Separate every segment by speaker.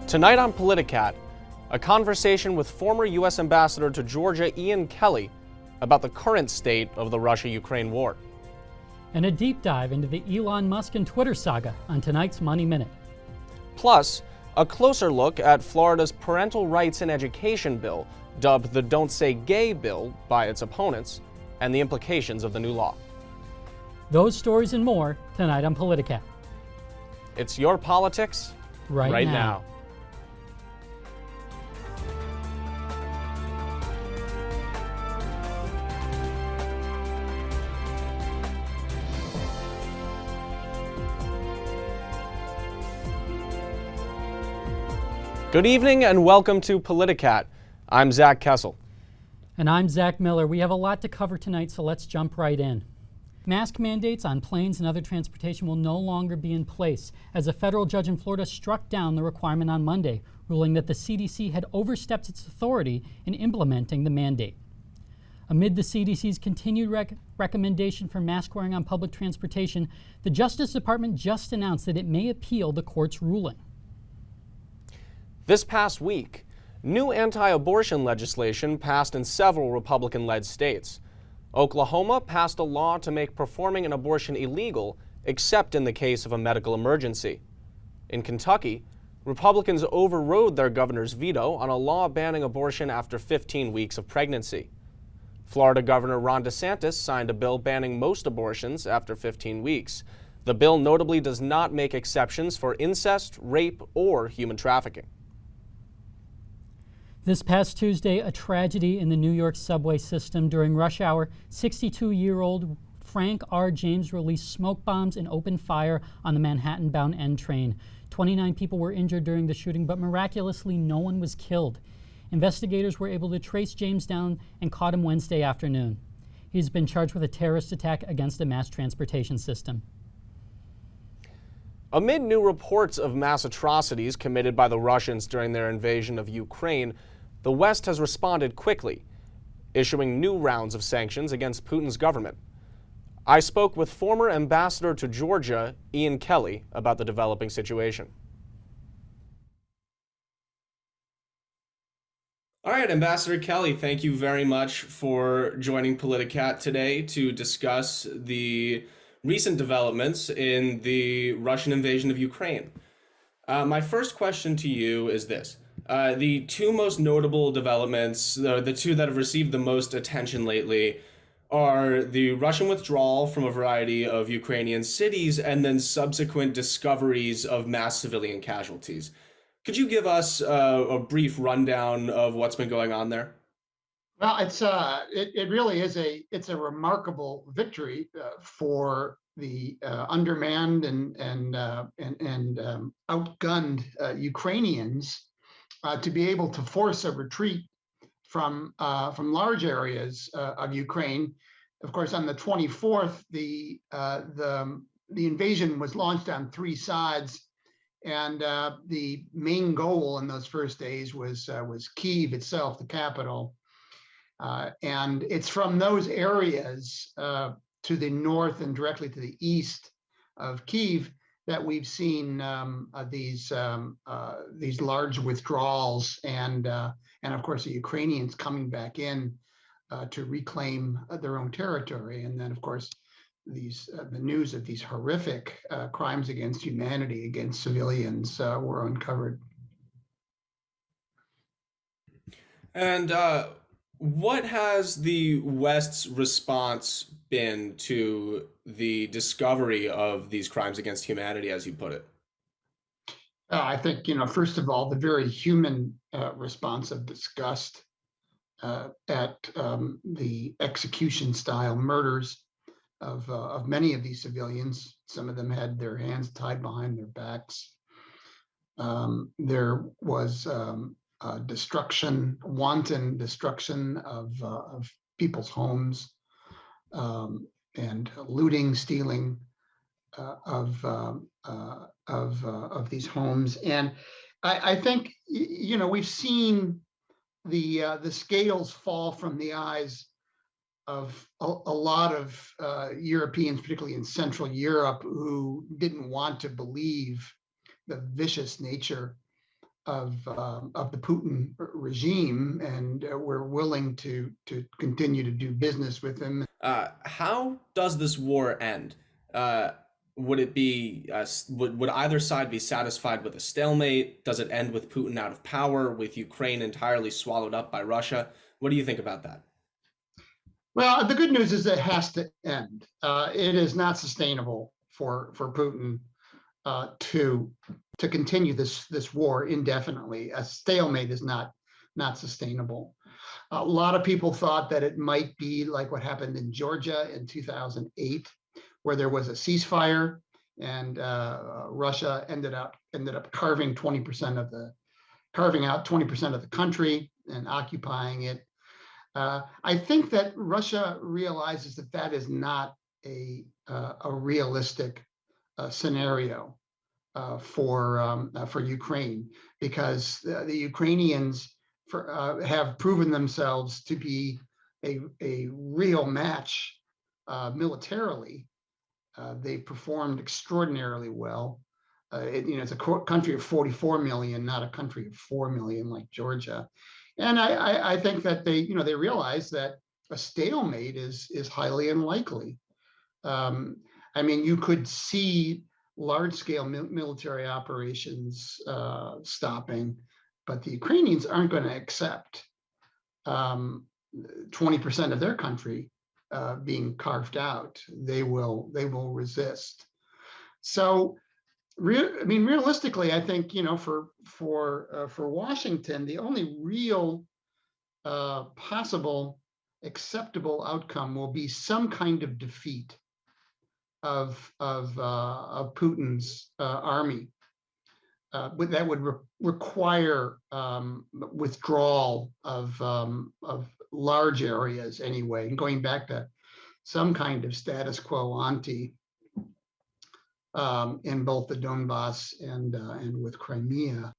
Speaker 1: Tonight on Politicat, a conversation with former U.S. Ambassador to Georgia Ian Kelly about the current state of the Russia-Ukraine war.
Speaker 2: And a deep dive into the Elon Musk and Twitter saga on tonight's Money Minute.
Speaker 1: Plus, a closer look at Florida's Parental Rights in Education bill, dubbed the Don't Say Gay bill by its opponents, and the implications of the new law.
Speaker 2: Those stories and more tonight on Politicat.
Speaker 1: It's your politics right now. Good evening and welcome to Politicat. I'm Zach Kessel.
Speaker 2: And I'm Zach Miller. We have a lot to cover tonight, so let's jump right in. Mask mandates on planes and other transportation will no longer be in place, as a federal judge in Florida struck down the requirement on Monday, ruling that the CDC had overstepped its authority in implementing the mandate. Amid the CDC's continued recommendation for mask wearing on public transportation, the Justice Department just announced that it may appeal the court's ruling.
Speaker 1: This past week, new anti-abortion legislation passed in several Republican-led states. Oklahoma passed a law to make performing an abortion illegal, except in the case of a medical emergency. In Kentucky, Republicans overrode their governor's veto on a law banning abortion after 15 weeks of pregnancy. Florida Governor Ron DeSantis signed a bill banning most abortions after 15 weeks. The bill notably does not make exceptions for incest, rape, or human trafficking.
Speaker 2: This past Tuesday, a tragedy in the New York subway system. During rush hour, 62-year-old Frank R. James released smoke bombs and opened fire on the Manhattan-bound N train. 29 people were injured during the shooting, but miraculously no one was killed. Investigators were able to trace James down and caught him Wednesday afternoon. He's been charged with a terrorist attack against a mass transportation system.
Speaker 1: Amid new reports of mass atrocities committed by the Russians during their invasion of Ukraine, the West has responded quickly, issuing new rounds of sanctions against Putin's government. I spoke with former Ambassador to Georgia, Ian Kelly, about the developing situation. All right, Ambassador Kelly, thank you very much for joining Politicat today to discuss the recent developments in the Russian invasion of Ukraine. My first question to you is this. The two most notable developments, the two that have received the most attention lately, are the Russian withdrawal from a variety of Ukrainian cities and then subsequent discoveries of mass civilian casualties. Could you give us a brief rundown of what's been going on there?
Speaker 3: Well, it really is a remarkable victory for the undermanned and outgunned Ukrainians to be able to force a retreat from large areas of Ukraine. Of course, on the 24th, the invasion was launched on three sides, and the main goal in those first days was Kyiv itself, the capital. And it's from those areas to the north and directly to the east of Kyiv that we've seen these large withdrawals, and of course the Ukrainians coming back in to reclaim their own territory. And then, of course, the news of these horrific crimes against humanity, against civilians, were uncovered.
Speaker 1: And what has the West's response been to the discovery of these crimes against humanity, as you put it?
Speaker 3: I think, first of all, the very human response of disgust at the execution-style murders of many of these civilians. Some of them had their hands tied behind their backs. There was destruction, wanton destruction of people's homes, and looting, stealing of these homes. And I think we've seen the scales fall from the eyes of a lot of Europeans, particularly in Central Europe, who didn't want to believe the vicious nature the Putin regime, and we're willing to continue to do business with them.
Speaker 1: How does this war end? Would it be would either side be satisfied with a stalemate? Does it end with Putin out of power, with Ukraine entirely swallowed up by Russia? What do you think about that?
Speaker 3: Well, the good news is it has to end. It is not sustainable for Putin to continue this war indefinitely. A stalemate is not sustainable. A lot of people thought that it might be like what happened in Georgia in 2008, where there was a ceasefire and Russia ended up carving out 20% of the country and occupying it. I think that Russia realizes that that is not a realistic scenario for Ukraine, because the Ukrainians have proven themselves to be a real match militarily. They performed extraordinarily well. It's a country of 44 million, not a country of 4 million like Georgia. And I think that they realize that a stalemate is highly unlikely. I mean, you could see large-scale military operations stopping, but the Ukrainians aren't going to accept 20% of their country being carved out. They will resist. So, realistically, I think for Washington, the only real possible acceptable outcome will be some kind of defeat of Putin's army. That would require withdrawal of large areas anyway, and going back to some kind of status quo ante in both the Donbass and with Crimea.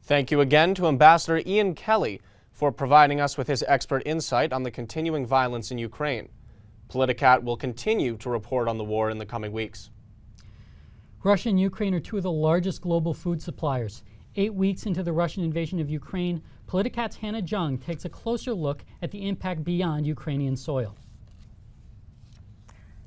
Speaker 1: Thank you again to Ambassador Ian Kelly for providing us with his expert insight on the continuing violence in Ukraine. Politicat will continue to report on the war in the coming weeks.
Speaker 2: Russia and Ukraine are two of the largest global food suppliers. 8 weeks into the Russian invasion of Ukraine, Politicat's Hannah Jung takes a closer look at the impact beyond Ukrainian soil.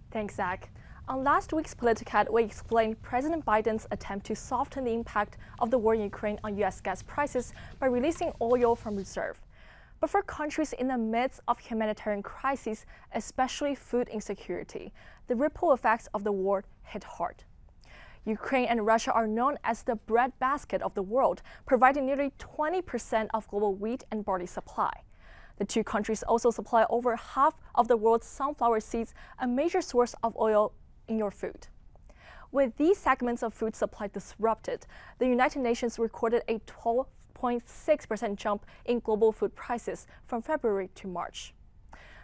Speaker 4: Thanks, Zach. On last week's Politicat, we explained President Biden's attempt to soften the impact of the war in Ukraine on U.S. gas prices by releasing oil from reserve. But for countries in the midst of humanitarian crises, especially food insecurity, the ripple effects of the war hit hard. Ukraine and Russia are known as the breadbasket of the world, providing nearly 20% of global wheat and barley supply. The two countries also supply over half of the world's sunflower seeds, a major source of oil in your food. With these segments of food supply disrupted, the United Nations recorded a 12.6% jump in global food prices from February to March.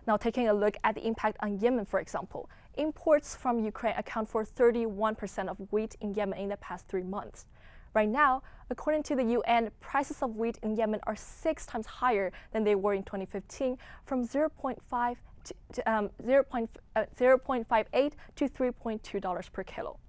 Speaker 4: Now, taking a look at the impact on Yemen, for example, imports from Ukraine account for 31% of wheat in Yemen in the past 3 months. Right now, according to the UN, prices of wheat in Yemen are 6 times higher than they were in 2015, from 0.58 to $3.2 per kilo.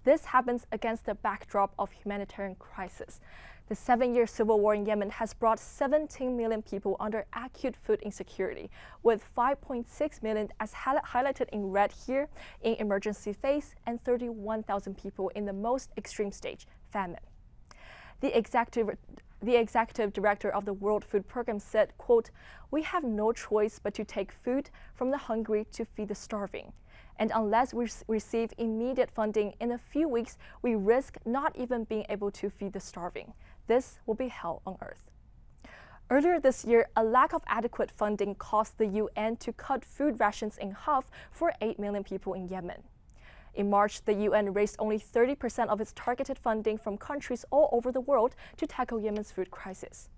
Speaker 4: This happens against the backdrop of humanitarian crisis. The 7-year civil war in Yemen has brought 17 million people under acute food insecurity, with 5.6 million, as highlighted in red here, in emergency phase, and 31,000 people in the most extreme stage, famine. The executive director of the World Food Program said, quote, "We have no choice but to take food from the hungry to feed the starving. And unless we receive immediate funding in a few weeks, we risk not even being able to feed the starving. This will be hell on earth." Earlier this year, a lack of adequate funding caused the UN to cut food rations in half for 8 million people in Yemen. In March, the UN raised only 30% of its targeted funding from countries all over the world to tackle Yemen's food crisis.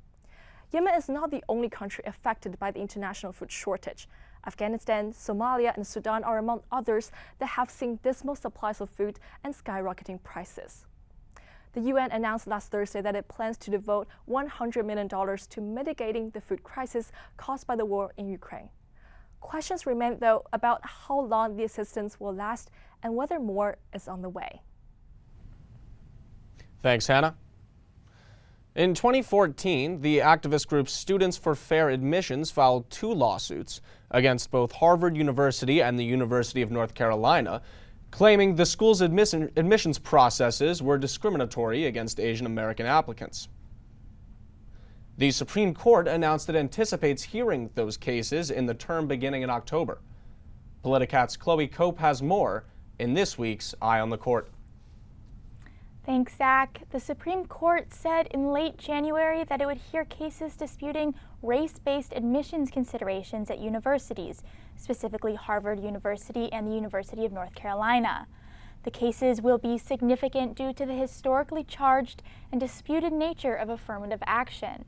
Speaker 4: Yemen is not the only country affected by the international food shortage. Afghanistan, Somalia, and Sudan are among others that have seen dismal supplies of food and skyrocketing prices. The UN announced last Thursday that it plans to devote $100 million to mitigating the food crisis caused by the war in Ukraine. Questions remain, though, about how long the assistance will last and whether more is on the way.
Speaker 1: Thanks, Hannah. In 2014, the activist group Students for Fair Admissions filed 2 lawsuits against both Harvard University and the University of North Carolina, claiming the school's admissions processes were discriminatory against Asian American applicants. The Supreme Court announced it anticipates hearing those cases in the term beginning in October. Politicat's Chloe Cope has more in this week's Eye on the Court.
Speaker 5: Thanks, Zach. The Supreme Court said in late January that it would hear cases disputing race-based admissions considerations at universities, specifically Harvard University and the University of North Carolina. The cases will be significant due to the historically charged and disputed nature of affirmative action.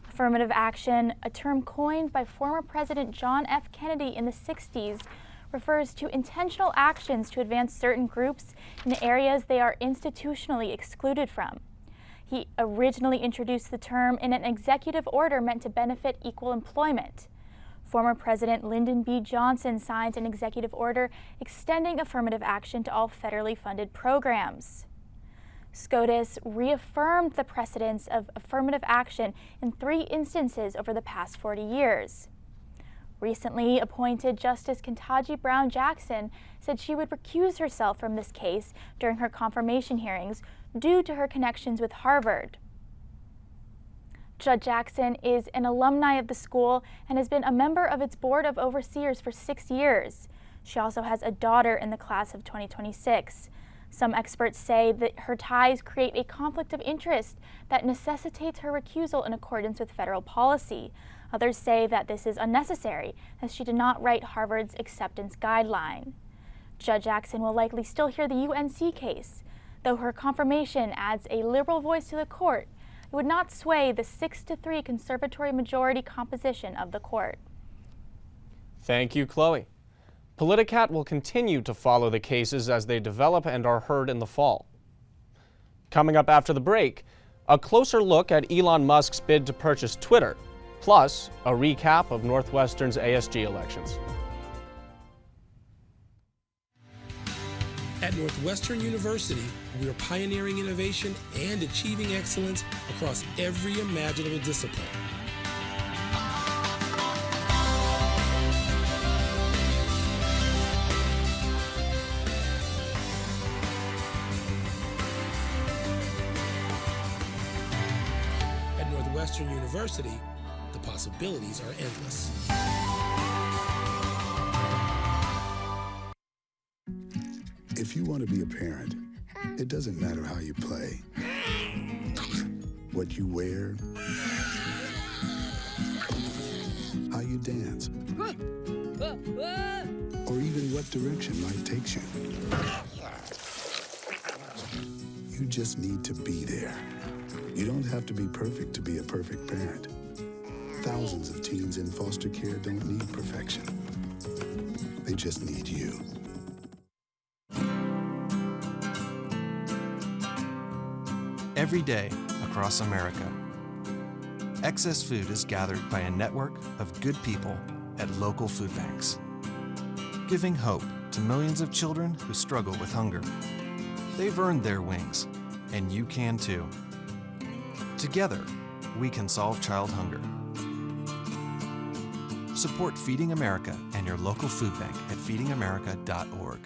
Speaker 5: Affirmative action, a term coined by former President John F. Kennedy in the 60s, refers to intentional actions to advance certain groups in areas they are institutionally excluded from. He originally introduced the term in an executive order meant to benefit equal employment. Former President Lyndon B. Johnson signed an executive order extending affirmative action to all federally funded programs. SCOTUS reaffirmed the precedence of affirmative action in 3 instances over the past 40 years. Recently appointed Justice Ketanji Brown Jackson said she would recuse herself from this case during her confirmation hearings due to her connections with Harvard. Judge Jackson is an alumni of the school and has been a member of its board of overseers for 6 years. She also has a daughter in the class of 2026. Some experts say that her ties create a conflict of interest that necessitates her recusal in accordance with federal policy. Others say that this is unnecessary, as she did not write Harvard's acceptance guideline. Judge Jackson will likely still hear the UNC case. Though her confirmation adds a liberal voice to the court, it would not sway the 6-3 conservatory majority composition of the court.
Speaker 1: Thank you, Chloe. Politicat will continue to follow the cases as they develop and are heard in the fall. Coming up after the break, a closer look at Elon Musk's bid to purchase Twitter, plus a recap of Northwestern's ASG elections.
Speaker 6: At Northwestern University, we are pioneering innovation and achieving excellence across every imaginable discipline. At Northwestern University, the possibilities are endless.
Speaker 7: If you want to be a parent, it doesn't matter how you play, what you wear, how you dance, or even what direction life takes you. You just need to be there. You don't have to be perfect to be a perfect parent. Thousands of teens in foster care don't need perfection. They just need you.
Speaker 8: Every day across America, excess food is gathered by a network of good people at local food banks, giving hope to millions of children who struggle with hunger. They've earned their wings, and you can too. Together, we can solve child hunger. Support Feeding America and your local food bank at feedingamerica.org.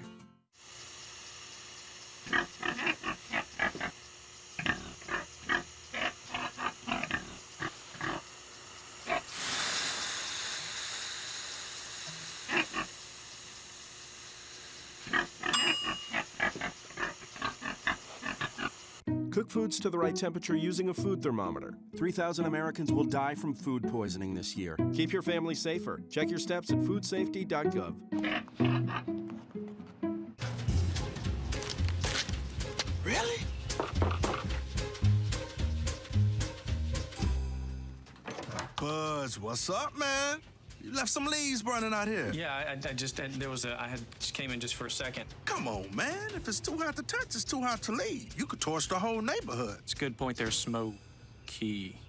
Speaker 9: Cook foods to the right temperature using a food thermometer. 3,000 Americans will die from food poisoning this year. Keep your family safer. Check your steps at foodsafety.gov.
Speaker 10: Really? Buzz, what's up, man? You left some leaves burning out here.
Speaker 11: Yeah, I just came in just for a second.
Speaker 10: Come on, man. If it's too hot to touch, it's too hot to leave. You could torch the whole neighborhood.
Speaker 11: It's a good point. There's smoky.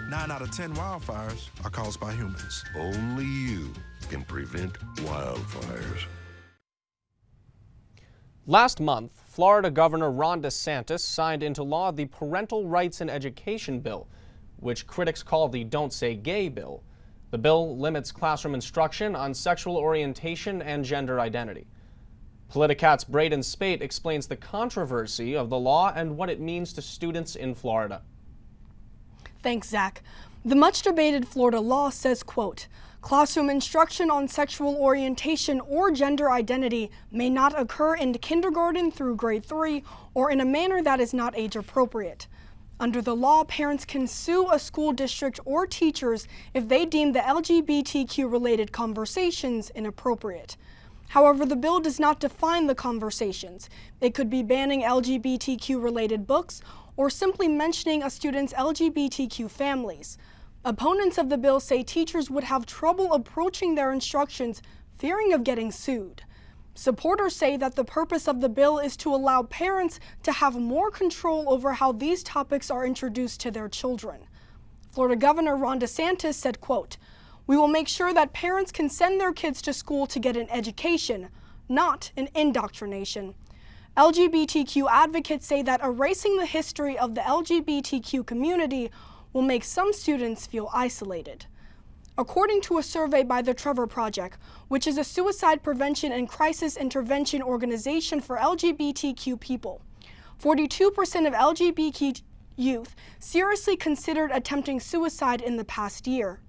Speaker 10: 9 out of 10 wildfires are caused by humans.
Speaker 12: Only you can prevent wildfires.
Speaker 1: Last month, Florida Governor Ron DeSantis signed into law the Parental Rights in Education bill, which critics call the Don't Say Gay bill. The bill limits classroom instruction on sexual orientation and gender identity. Politicat's Braden Spate explains the controversy of the law and what it means to students in Florida.
Speaker 12: Thanks, Zach. The much-debated Florida law says, quote, classroom instruction on sexual orientation or gender identity may not occur in kindergarten through grade 3 or in a manner that is not age-appropriate. Under the law, parents can sue a school district or teachers if they deem the LGBTQ-related conversations inappropriate. However, the bill does not define the conversations. It could be banning LGBTQ-related books or simply mentioning a student's LGBTQ families. Opponents of the bill say teachers would have trouble approaching their instructions, fearing of getting sued. Supporters say that the purpose of the bill is to allow parents to have more control over how these topics are introduced to their children. Florida Governor Ron DeSantis said, quote, we will make sure that parents can send their kids to school to get an education, not an indoctrination. LGBTQ advocates say that erasing the history of the LGBTQ community will make some students feel isolated. According to a survey by the Trevor Project, which is a suicide prevention and crisis intervention organization for LGBTQ people, 42% of LGBT youth seriously considered attempting suicide in the past year.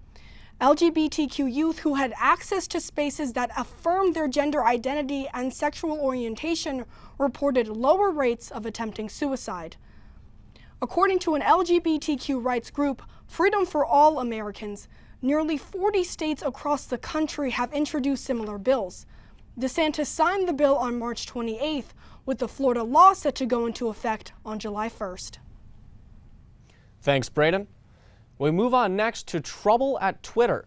Speaker 12: LGBTQ youth who had access to spaces that affirmed their gender identity and sexual orientation reported lower rates of attempting suicide. According to an LGBTQ rights group, Freedom for All Americans, nearly 40 states across the country have introduced similar bills. DeSantis signed the bill on March 28th, with the Florida law set to go into effect on July 1st.
Speaker 1: Thanks, Braden. We move on next to trouble at Twitter.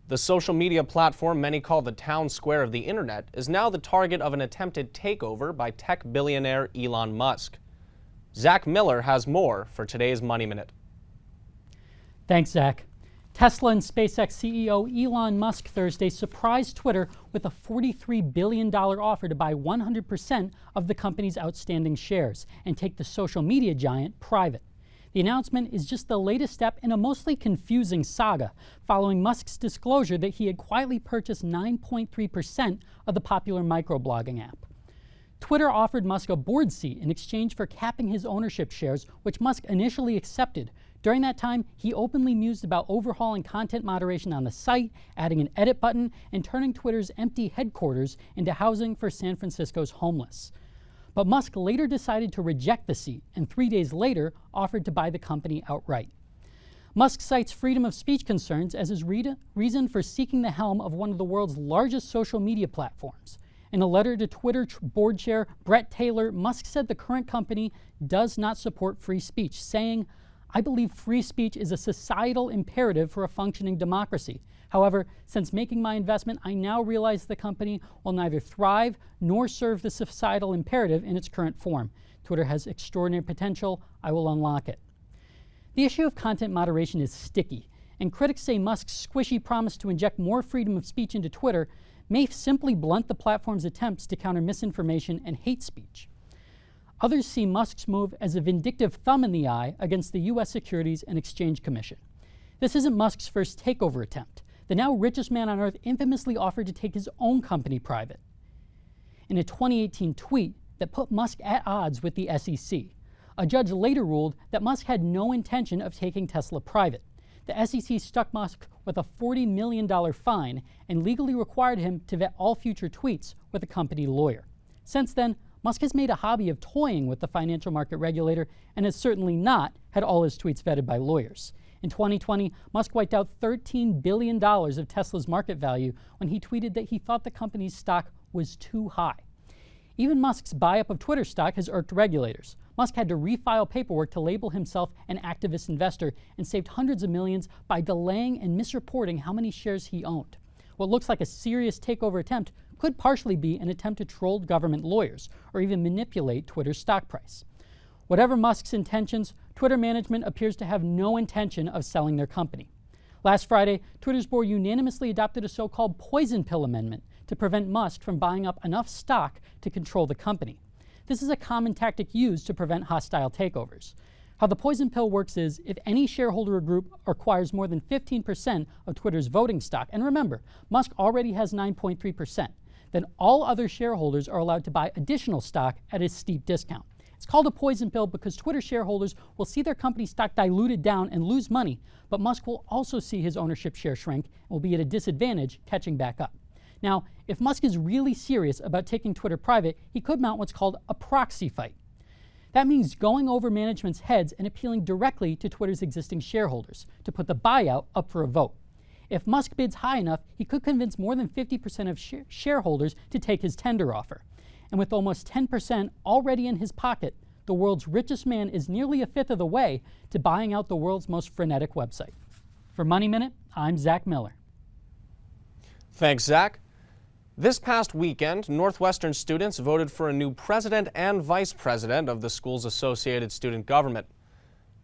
Speaker 1: The social media platform many call the town square of the internet is now the target of an attempted takeover by tech billionaire Elon Musk. Zach Miller has more for today's Money Minute.
Speaker 2: Thanks, Zach. Tesla and SpaceX CEO Elon Musk Thursday surprised Twitter with a $43 billion offer to buy 100% of the company's outstanding shares and take the social media giant private. The announcement is just the latest step in a mostly confusing saga, following Musk's disclosure that he had quietly purchased 9.3% of the popular microblogging app. Twitter offered Musk a board seat in exchange for capping his ownership shares, which Musk initially accepted. During that time, he openly mused about overhauling content moderation on the site, adding an edit button, and turning Twitter's empty headquarters into housing for San Francisco's homeless. But Musk later decided to reject the seat and 3 days later offered to buy the company outright. Musk cites freedom of speech concerns as his reason for seeking the helm of one of the world's largest social media platforms. In a letter to Twitter board chair Brett Taylor, Musk said the current company does not support free speech, saying, I believe free speech is a societal imperative for a functioning democracy. However, since making my investment, I now realize the company will neither thrive nor serve the societal imperative in its current form. Twitter has extraordinary potential. I will unlock it. The issue of content moderation is sticky, and critics say Musk's squishy promise to inject more freedom of speech into Twitter may simply blunt the platform's attempts to counter misinformation and hate speech. Others see Musk's move as a vindictive thumb in the eye against the U.S. Securities and Exchange Commission. This isn't Musk's first takeover attempt. The now richest man on earth infamously offered to take his own company private. In a 2018 tweet that put Musk at odds with the SEC, a judge later ruled that Musk had no intention of taking Tesla private. The SEC stuck Musk with a $40 million fine and legally required him to vet all future tweets with a company lawyer. Since then, Musk has made a hobby of toying with the financial market regulator and has certainly not had all his tweets vetted by lawyers. In 2020, Musk wiped out $13 billion of Tesla's market value when he tweeted that he thought the company's stock was too high. Even Musk's buy-up of Twitter stock has irked regulators. Musk had to refile paperwork to label himself an activist investor and saved hundreds of millions by delaying and misreporting how many shares he owned. What looks like a serious takeover attempt could partially be an attempt to troll government lawyers or even manipulate Twitter's stock price. Whatever Musk's intentions, Twitter management appears to have no intention of selling their company. Last Friday, Twitter's board unanimously adopted a so-called poison pill amendment to prevent Musk from buying up enough stock to control the company. This is a common tactic used to prevent hostile takeovers. How the poison pill works is if any shareholder or group acquires more than 15% of Twitter's voting stock, and remember, Musk already has 9.3%, then all other shareholders are allowed to buy additional stock at a steep discount. It's called a poison pill because Twitter shareholders will see their company stock diluted down and lose money, but Musk will also see his ownership share shrink and will be at a disadvantage catching back up. Now, if Musk is really serious about taking Twitter private, he could mount what's called a proxy fight. That means going over management's heads and appealing directly to Twitter's existing shareholders to put the buyout up for a vote. If Musk bids high enough, he could convince more than 50% of shareholders to take his tender offer. And with almost 10% already in his pocket, the world's richest man is nearly a fifth of the way to buying out the world's most frenetic website. For Money Minute, I'm Zach Miller.
Speaker 1: Thanks, Zach. This past weekend, Northwestern students voted for a new president and vice president of the school's associated student government.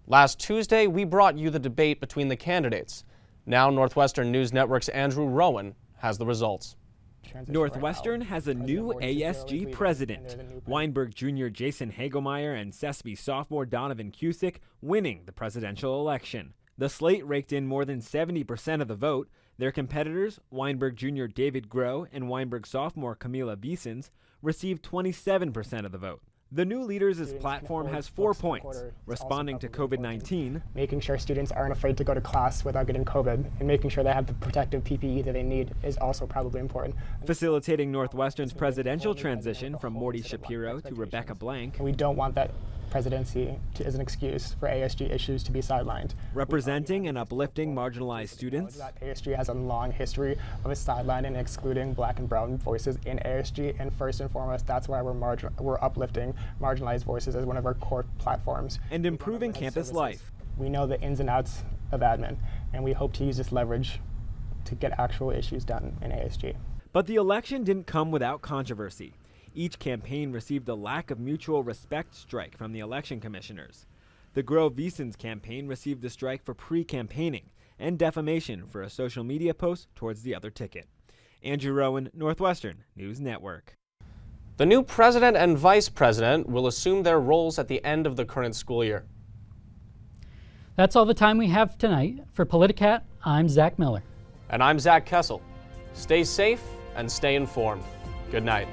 Speaker 1: Last Tuesday, we brought you the debate between the candidates. Now, Northwestern News Network's Andrew Rowan has the results.
Speaker 13: Northwestern has a new ASG president, Weinberg Jr. Jason Hagelmeyer and CESB sophomore Donovan Cusick winning the presidential election. The slate raked in more than 70% of the vote. Their competitors, Weinberg Jr. David Groh and Weinberg sophomore Camila Beesons, received 27% of the vote. The new leaders' platform has 4 points: responding to COVID-19,
Speaker 14: making sure students aren't afraid to go to class without getting COVID, and making sure they have the protective PPE that they need is also probably important.
Speaker 13: Facilitating Northwestern's presidential transition from Morty Shapiro to Rebecca Blank.
Speaker 14: We don't want that presidency as an excuse for ASG issues to be sidelined.
Speaker 13: Representing and uplifting marginalized students.
Speaker 14: ASG has a long history of sidelining and excluding black and brown voices in ASG, and first and foremost, that's why we're uplifting marginalized voices as one of our core platforms.
Speaker 13: And improving campus life.
Speaker 14: We know the ins and outs of admin, and we hope to use this leverage to get actual issues done in ASG.
Speaker 13: But the election didn't come without controversy. Each campaign received a lack of mutual respect strike from the election commissioners. The Groh-Beesons campaign received a strike for pre-campaigning and defamation for a social media post towards the other ticket. Andrew Rowan, Northwestern News Network.
Speaker 1: The new president and vice president will assume their roles at the end of the current school year.
Speaker 2: That's all the time we have tonight. For Politicat, I'm Zach Miller.
Speaker 1: And I'm Zach Kessel. Stay safe and stay informed. Good night.